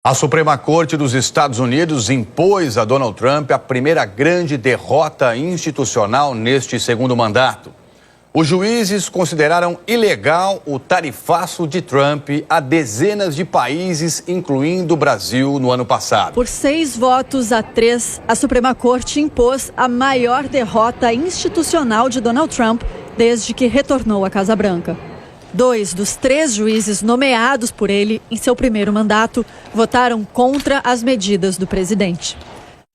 A Suprema Corte dos Estados Unidos impôs a Donald Trump a primeira grande derrota institucional neste segundo mandato. Os juízes consideraram ilegal o tarifaço de Trump a dezenas de países, incluindo o Brasil, no ano passado. Por 6-3, a Suprema Corte impôs a maior derrota institucional de Donald Trump desde que retornou à Casa Branca. 2 dos 3 juízes nomeados por ele em seu primeiro mandato votaram contra as medidas do presidente.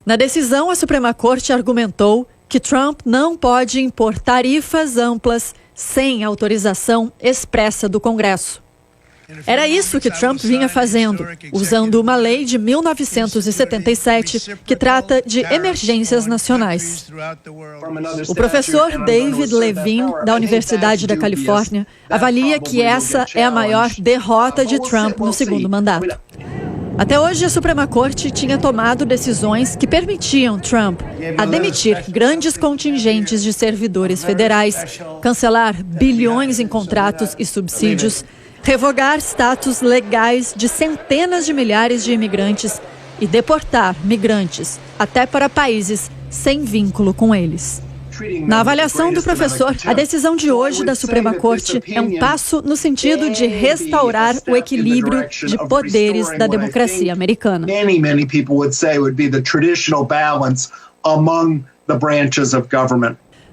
Na decisão, a Suprema Corte argumentou que Trump não pode impor tarifas amplas sem autorização expressa do Congresso. Era isso que Trump vinha fazendo, usando uma lei de 1977 que trata de emergências nacionais. O professor David Levine, da Universidade da Califórnia, avalia que essa é a maior derrota de Trump no segundo mandato. Até hoje, a Suprema Corte tinha tomado decisões que permitiam Trump a demitir grandes contingentes de servidores federais, cancelar bilhões em contratos e subsídios, revogar status legais de centenas de milhares de imigrantes e deportar migrantes até para países sem vínculo com eles. Na avaliação do professor, a decisão de hoje da Suprema Corte é um passo no sentido de restaurar o equilíbrio de poderes da democracia americana.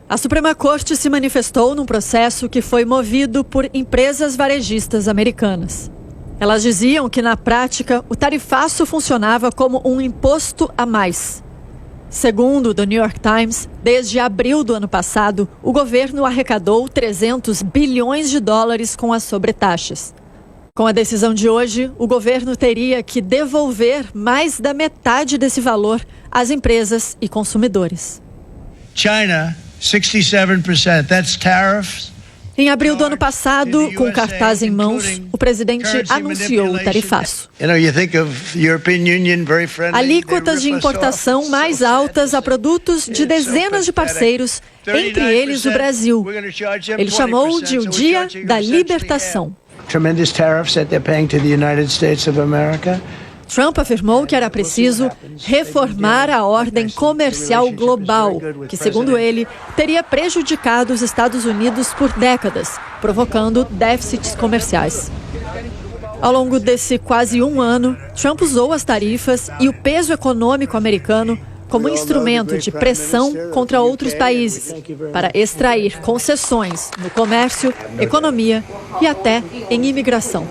A Suprema Corte se manifestou num processo que foi movido por empresas varejistas americanas. Elas diziam que, na prática, o tarifaço funcionava como um imposto a mais. Segundo o The New York Times, desde abril do ano passado, o governo arrecadou 300 bilhões de dólares com as sobretaxas. Com a decisão de hoje, o governo teria que devolver mais da metade desse valor às empresas e consumidores. China, 67%, that's tariffs. Em abril do ano passado, com cartaz em mãos, o presidente anunciou o tarifaço. Alíquotas de importação mais altas a produtos de dezenas de parceiros, entre eles o Brasil. Ele chamou de o Dia da Libertação. Trump afirmou que era preciso reformar a ordem comercial global, que, segundo ele, teria prejudicado os Estados Unidos por décadas, provocando déficits comerciais. Ao longo desse quase um ano, Trump usou as tarifas e o peso econômico americano como instrumento de pressão contra outros países, para extrair concessões no comércio, economia e até em imigração.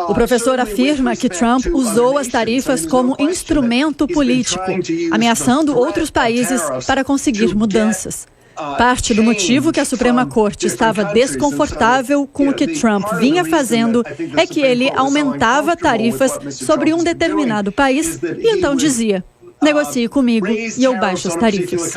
O professor afirma que Trump usou as tarifas como instrumento político, ameaçando outros países para conseguir mudanças. Parte do motivo que a Suprema Corte estava desconfortável com o que Trump vinha fazendo é que ele aumentava tarifas sobre um determinado país e então dizia: negocie comigo e eu baixo as tarifas.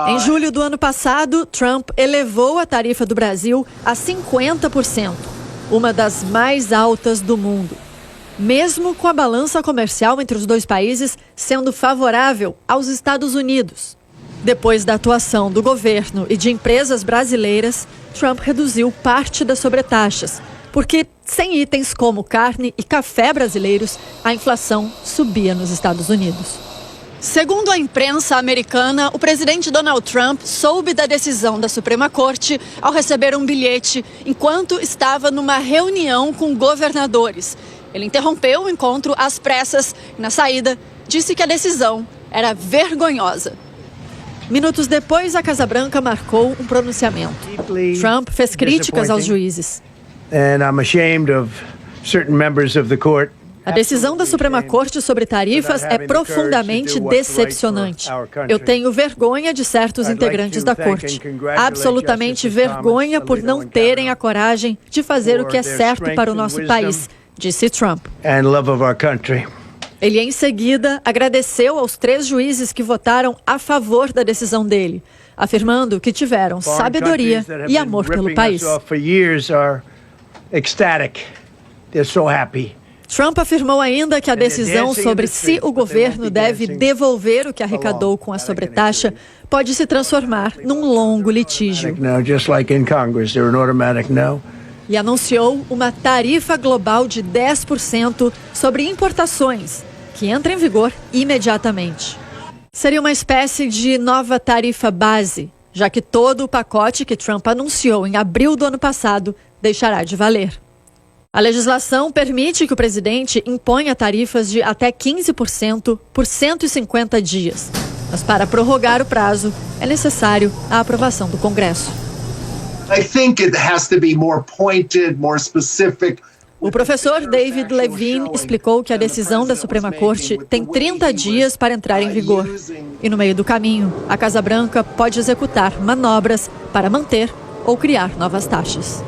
Em julho do ano passado, Trump elevou a tarifa do Brasil a 50%, uma das mais altas do mundo. Mesmo com a balança comercial entre os dois países sendo favorável aos Estados Unidos. Depois da atuação do governo e de empresas brasileiras, Trump reduziu parte das sobretaxas, porque sem itens como carne e café brasileiros, a inflação subia nos Estados Unidos. Segundo a imprensa americana, o presidente Donald Trump soube da decisão da Suprema Corte ao receber um bilhete enquanto estava numa reunião com governadores. Ele interrompeu o encontro às pressas e, na saída, disse que a decisão era vergonhosa. Minutos depois, a Casa Branca marcou um pronunciamento. Trump fez críticas aos juízes. A decisão da Suprema Corte sobre tarifas é profundamente decepcionante. Eu tenho vergonha de certos integrantes da Corte. Absolutamente vergonha por não terem a coragem de fazer o que é certo para o nosso país, disse Trump. Ele, em seguida, agradeceu aos 3 juízes que votaram a favor da decisão dele, afirmando que tiveram sabedoria e amor pelo país. Trump afirmou ainda que a decisão sobre se o governo deve devolver o que arrecadou com a sobretaxa pode se transformar num longo litígio. E anunciou uma tarifa global de 10% sobre importações, que entra em vigor imediatamente. Seria uma espécie de nova tarifa base, já que todo o pacote que Trump anunciou em abril do ano passado deixará de valer. A legislação permite que o presidente imponha tarifas de até 15% por 150 dias. Mas para prorrogar o prazo, é necessário a aprovação do Congresso. O professor David Levine explicou que a decisão da Suprema Corte tem 30 dias para entrar em vigor. E no meio do caminho, a Casa Branca pode executar manobras para manter ou criar novas taxas.